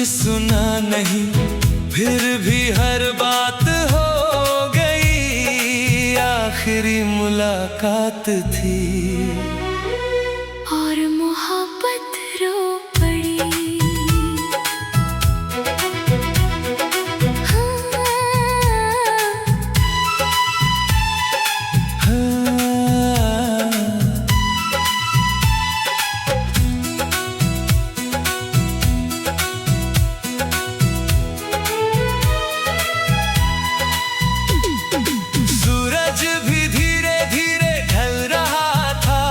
सुना नहीं, फिर भी हर बात हो गई। आखिरी मुलाकात थी और मोहब्बत रो पड़ी। सूरज भी धीरे धीरे ढल रहा था,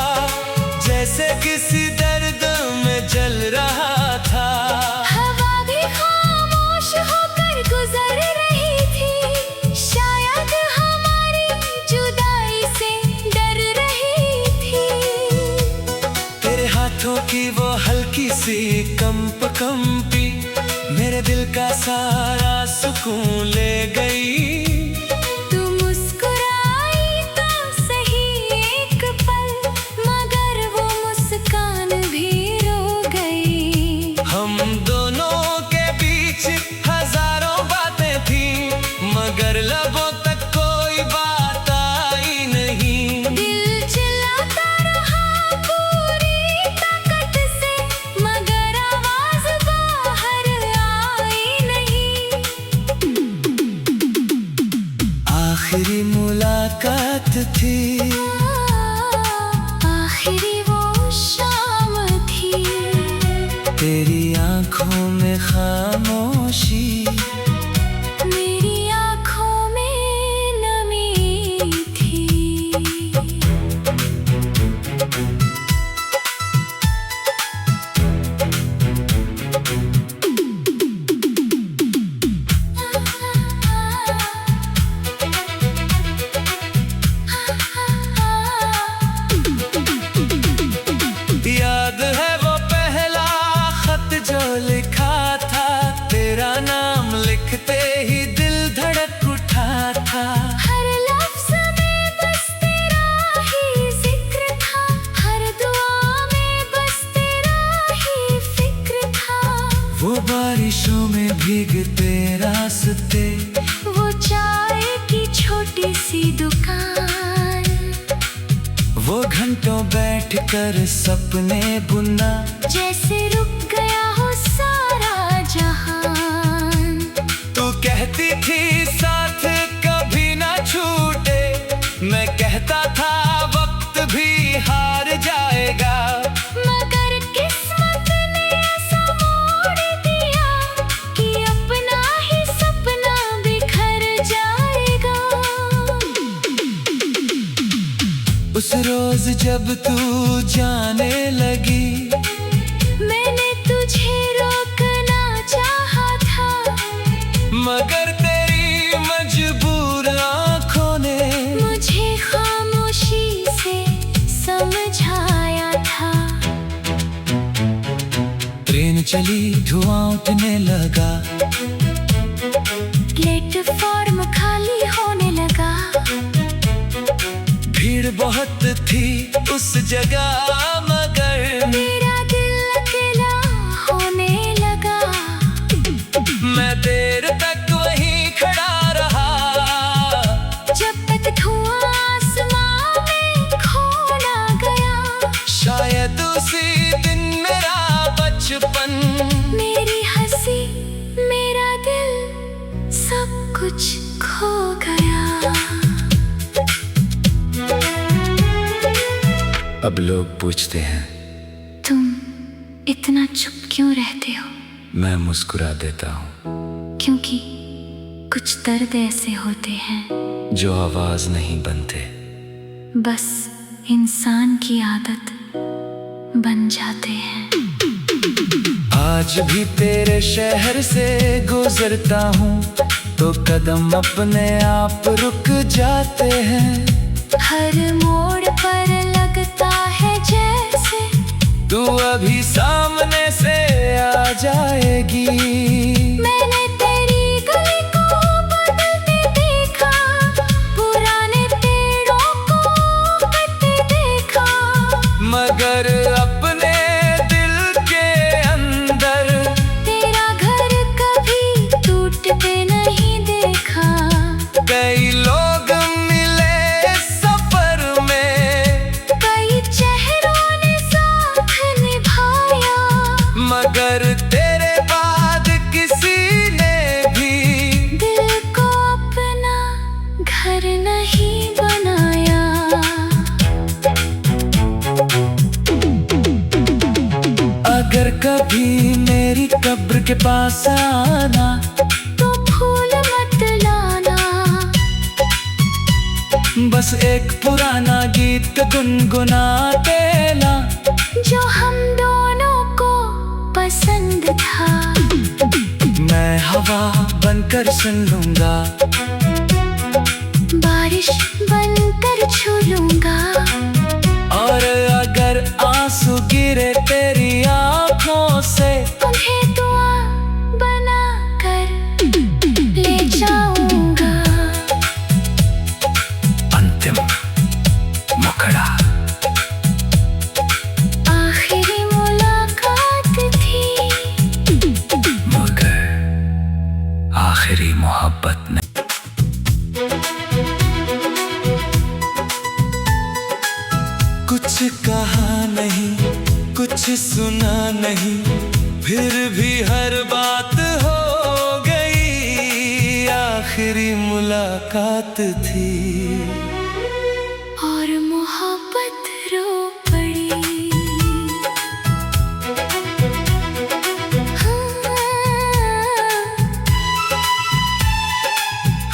जैसे किसी दर्द में जल रहा था। हवा भी खामोश होकर गुजर रही थी, शायद हमारी जुदाई से डर रही थी। तेरे हाथों की वो हल्की सी कंपी मेरे दिल का सारा सुकून ले गई। तू मुस्कुराई तो सही एक पल, मगर वो मुस्कान भी रो गई। हम दोनों के बीच हजारों बातें थी, मगर लबों तक कोई बात आई नहीं। दिल चिल्लाता रहा पूरी ताकत से, मगर आवाज बाहर आई नहीं। आखिरी मुलाकात थी, आखिरी वो शाम थी। तेरी आंखों में खामोशी, मेरी आँखों में नमी थी। याद है वो पहला खत जो लिखा था, तेरा नाम लिखते ही दिल धड़क उठा था। हर लफ्ज़ में बस तेरा ही जिक्र था, हर दुआ में बस तेरा ही फिक्र था। वो बारिशों में भीगते रास्ते, वो चाय की छोटी सी दुकान, वो घंटों बैठकर सपने बुनना, जैसे रुक गया हो सारा जहान। तू कहती थी साथ कभी ना छूटे, मैं कहता था वक्त भी हार जाएगा। मगर किस्मत ने ऐसा मोड़ दिया कि अपना ही सपना बिखर जाएगा। उस रोज जब तू जाने लगी, मैंने तुझे रोकना चाहा था, मगर तेरी मजबूर आंखों ने मुझे खामोशी से समझाया था। ट्रेन चली, धुआं उठने लगा, प्लेटफॉर्म खाली होने लगा। भीड़ बहुत थी उस जगह, मगर मेरा दिल अकेला होने लगा। मैं देर तक वहीं खड़ा रहा, जब तक धुआं आसमां में खो ना गया। शायद उसी दिन मेरा बचपन, मेरी हंसी, मेरा दिल, सब कुछ खो गया। अब लोग पूछते हैं तुम इतना चुप क्यों रहते हो? मैं मुस्कुरा देता हूँ, क्योंकि कुछ दर्द ऐसे होते हैं जो आवाज नहीं बनते, बस इंसान की आदत बन जाते हैं। आज भी तेरे शहर से गुजरता हूँ तो कदम अपने आप रुक जाते हैं। हर मोड़ पर लगता है जैसे तू अभी सामने से आ जाएगी। मैंने तेरी गली को बदलते देखा, पुराने पेड़ों को कटते देखा, मगर अपने दिल के अंदर तेरा घर कभी मेरी कब्र के पास आना तो फूल मत लाना, बस एक पुराना गीत गुनगुनाते ला जो हम दोनों को पसंद था। मैं हवा बनकर सुन लूंगा, बारिश बनकर छू लूंगा, और अगर आंसू गिरे तेरी आंखों से उन्हें दुआ बना कर ले जाऊंगा। अंतिम मुखड़ा आखिरी मुलाकात थी, मगर आखिरी मोहब्बत नहीं। कुछ कहा नहीं, कुछ सुना नहीं, फिर भी हर बात हो गई। आखिरी मुलाकात थी और मोहब्बत रो पड़ी। हाँ,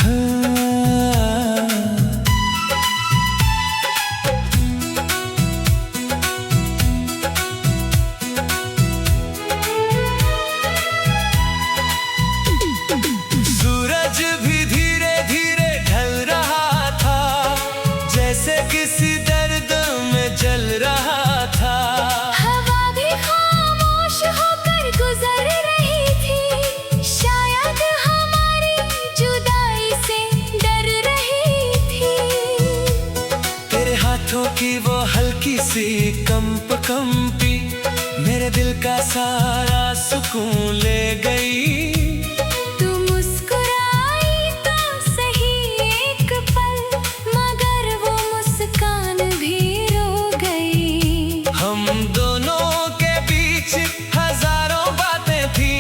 हाँ। सूरज भी धीरे धीरे ढल रहा था, जैसे किसी दर्द में जल रहा था। हवा भी खामोश होकर गुजर रही थी, शायद हमारी जुदाई से डर रही थी। तेरे हाथों की वो हल्की सी कंपी मेरे दिल का सारा सुकून ले गई। तू मुस्कुराई तो सही एक पल, मगर वो मुस्कान भी रो गई। हम दोनों के बीच हजारों बातें थी,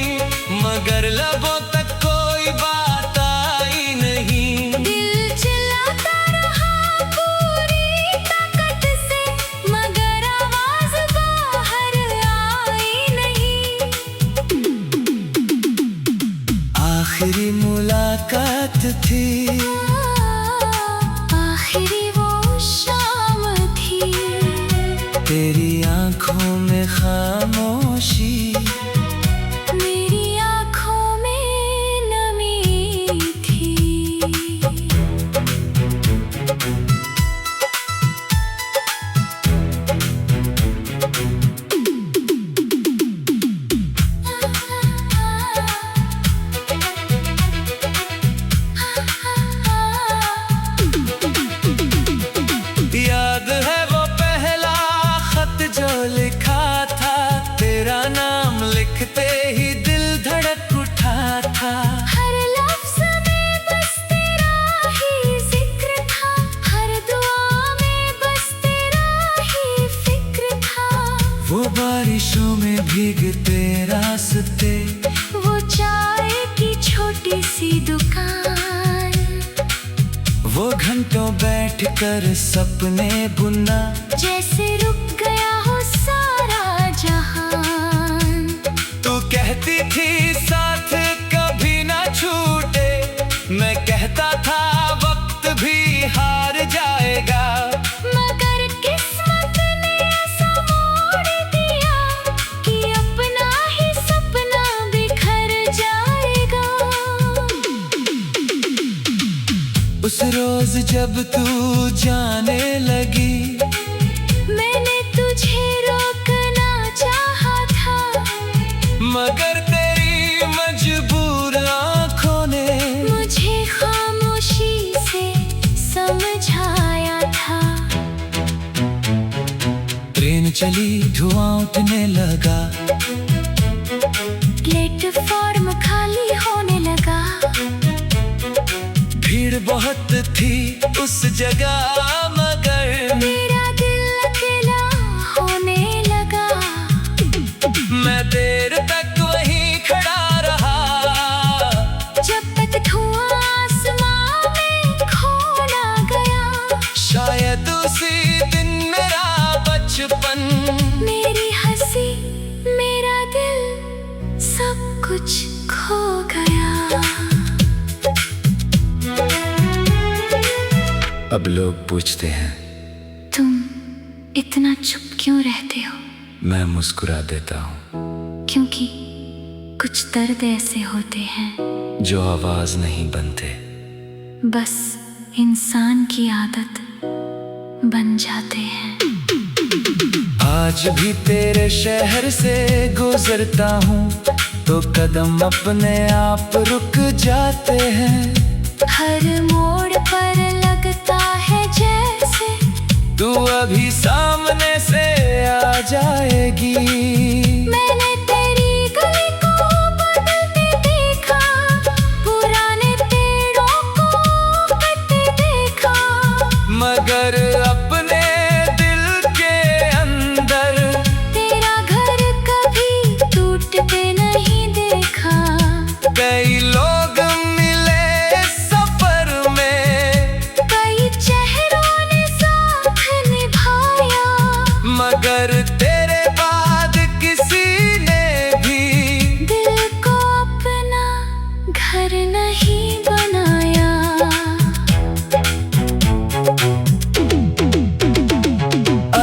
मगर लबों तक कोई बात आई नहीं। दिल चिल्लाता रहा पूरी ताकत से, मगर आवाज बाहर आई नहीं। आखिरी मुलाकात थी, आखिरी वो शाम थी, तेरी आंखों में खामोशी, मेरी आँखों में नमी थी। याद है वो पहला खत जो लिखा था, तेरा नाम लिखते ही दिल धड़क उठा था। हर लफ्ज़ में बस तेरा ही जिक्र था, हर दुआ में बस तेरा ही फिक्र था। वो बारिशों में भीगते रास्ते, वो चाय की छोटी सी दुकान, वो घंटों बैठकर सपने बुनना, जैसे रुक गया हो सारा जहान। तू कहती थी साथ कभी ना छूटे, मैं कहता था वक्त भी हार जाएगा। मगर किस्मत ने ऐसा मोड़ दिया कि अपना ही सपना बिखर जाएगा। उस रोज जब तू जाने लगी, मैंने तुझे रोकना चाहा था, मगर तेरी मजबूर आंखों ने मुझे खामोशी से समझाया था। ट्रेन चली, धुआं उठने लगा, प्लेटफॉर्म खाली होने लगा। भीड़ बहुत थी उस जगह, मगर मेरा दिल अकेला होने लगा। मैं देर तक वहीं खड़ा रहा, जब तक धुआं आसमां में खो ना गया। शायद उसी दिन मेरा बचपन, मेरी हंसी, मेरा दिल अब लोग पूछते हैं तुम इतना चुप क्यों रहते हो? मैं मुस्कुरा देता हूँ, क्योंकि कुछ दर्द ऐसे होते हैं जो आवाज नहीं बनते, बस इंसान की आदत बन जाते हैं। आज भी तेरे शहर से गुजरता हूँ तो कदम अपने आप रुक जाते हैं। हर मोड़ पर लगता है जैसे तू अभी सामने से आ जाएगी। मैंने तेरी गली को बदलते देखा, पुराने पेड़ों को कटते देखा, मगर अपने दिल के अंदर तेरा घर कभी टूटते नहीं देखा। कई लोग मिले सफर में, कई चेहरों ने साथ निभाया, मगर तेरे बाद किसी ने भी दिल को अपना घर नहीं बनाया।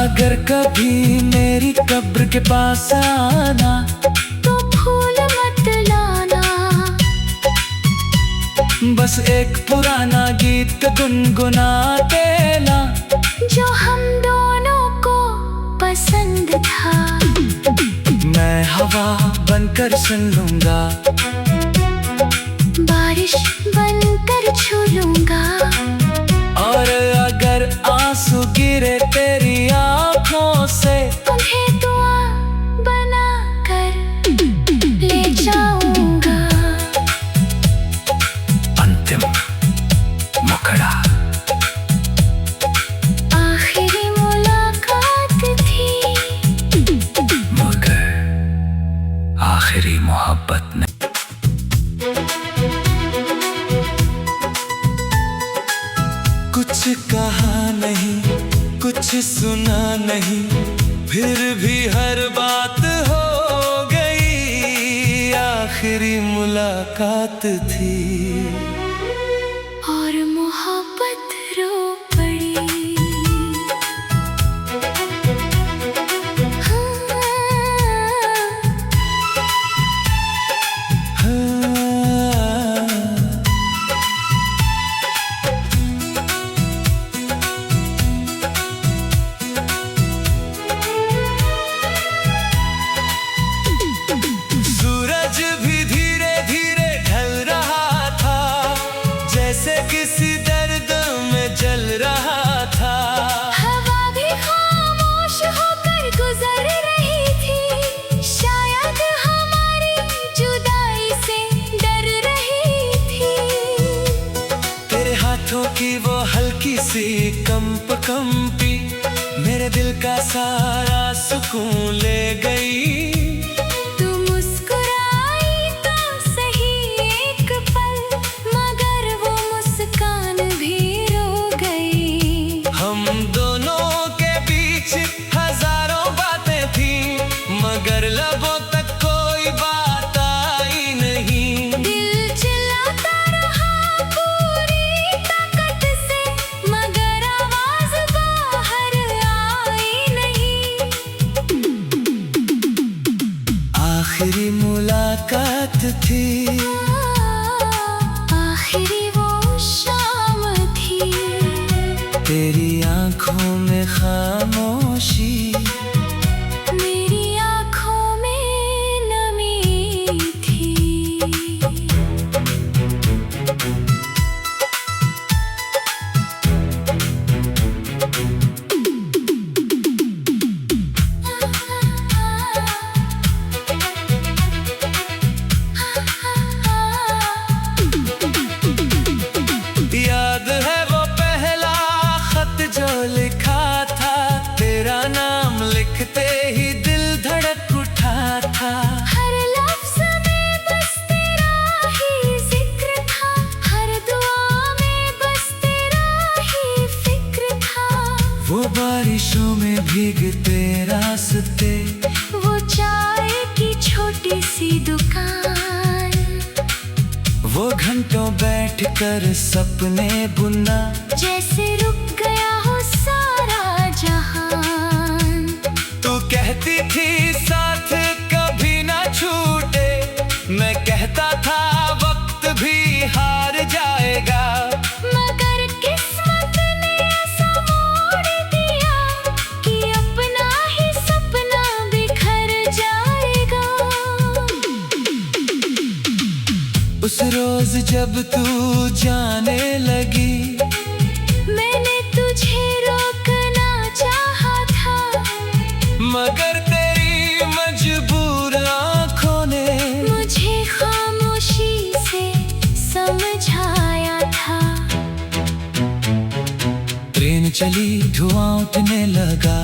अगर कभी मेरी कब्र के पास आना तो फूल मत लाना, बस एक पुराना गीत गुनगुना देना जो हम दोनों को पसंद था। मैं हवा बनकर सुन लूंगा, बारिश बनकर छू लूंगा, और अगर आंसू गिरे तेरी आंखों से उन्हें दुआ बना कर ले जाऊंगा। अंतिम मुखड़ा आखिरी मुलाकात थी, मगर आखिरी मोहब्बत नहीं। कुछ कहा नहीं, कुछ सुना नहीं, फिर भी हर बात हो गई। आखिरी मुलाकात थी और मोहब्बत रो पड़ी। सूरज भी धीरे धीरे ढल रहा था, जैसे किसी दर्द में जल रहा था। हवा भी खामोश होकर गुजर रही थी, शायद हमारी जुदाई से डर रही थी। तेरे हाथों की वो हल्की सी कंपी मेरे दिल का सारा सुकून ले गई। तू मुस्कुराई तो सही एक पल, मगर वो मुस्कान भी रो गई। हम दोनों के बीच हजारों बातें थी, मगर लबों तक कोई बात आई नहीं। दिल चिल्लाता रहा पूरी ताकत से, मगर आवाज बाहर आई नहीं। आखिरी मुलाकात थी, आखिरी वो शाम थी, तेरी आंखों में खामोशी, मेरी आँखों में नमी थी। याद है वो पहला खत जो लिखा था, तेरा नाम लिखते ही दिल धड़क उठा था। हर लफ्ज़ में बस तेरा ही जिक्र था, हर दुआ में बस तेरा ही फिक्र था। वो बारिशों में भीगते रास्ते, वो चाय की छोटी सी दुकान, वो घंटों बैठ कर सपने बुनना, जैसे रुक गया हो सारा जहान। तू कहती थी साथ कभी ना छूटे, मैं कहता था वक्त भी हार जाएगा। मगर किस्मत ने ऐसा मोड़ दिया कि अपना ही सपना बिखर जाएगा। उस रोज जब तू जाने लगी, मैंने तुझे रोकना चाहा था, मगर तेरी मजबूर आंखों ने मुझे खामोशी से समझाया था। ट्रेन चली, धुआं उठने लगा,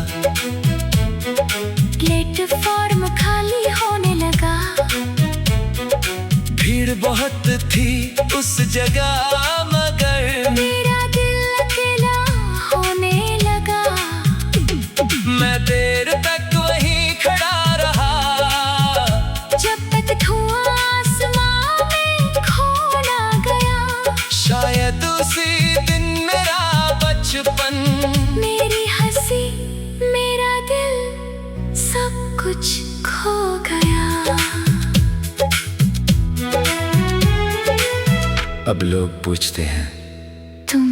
प्लेटफॉर्म खाली होने लगा। भीड़ बहुत थी उस जगह, मगर मेरा दिल अकेला होने लगा। मैं देर तक वहीं खड़ा रहा, जब तक धुआं आसमां में खो ना गया। शायद उसी दिन मेरा बचपन, मेरी हंसी, मेरा दिल, सब कुछ खो गया। अब लोग पूछते हैं तुम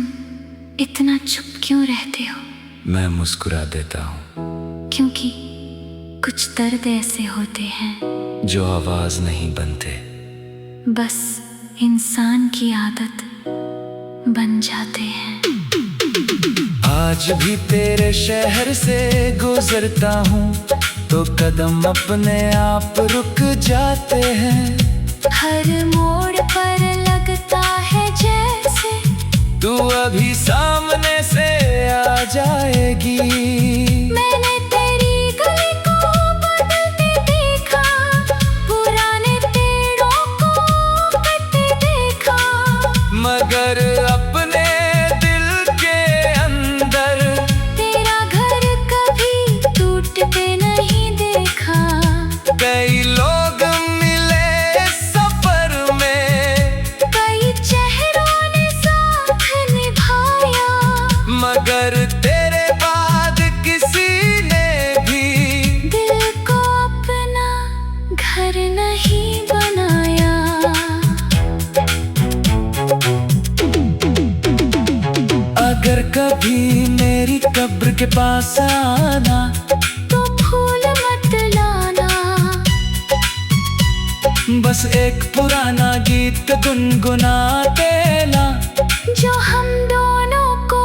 इतना चुप क्यों रहते हो? मैं मुस्कुरा देता हूँ, क्योंकि कुछ दर्द ऐसे होते हैं जो आवाज नहीं बनते, बस इंसान की आदत बन जाते हैं। आज भी तेरे शहर से गुजरता हूँ तो कदम अपने आप रुक जाते हैं। हर मोड़ पर लगता है जैसे तू अभी सामने से आ जाएगी। मैंने तेरी गली को बदलते देखा, पुराने पेड़ों को कटते देखा, मगर अपने दिल के अंदर तेरा घर कभी टूटते नहीं देखा। कई लोग मिले सफर में, कई चेहरों ने साथ निभाया, मगर तेरे बाद किसी ने भी दिल को अपना घर नहीं बनाया। अगर कभी मेरी कब्र के पास आना तो फूल मत लाना, बस एक पुराना गीत गुनगुना देना, जो हम दोनों को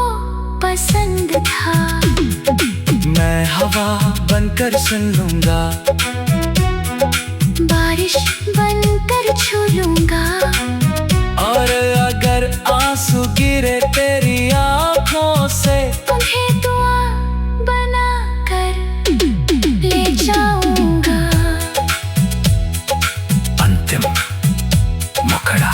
पसंद था। मैं हवा बनकर सुन लूंगा, बारिश बनकर छू लूंगा, और अगर आंसू गिरे तेरी आंखों से उन्हें दुआ बना कर ले जाऊंगा। अंतिम मुखड़ा।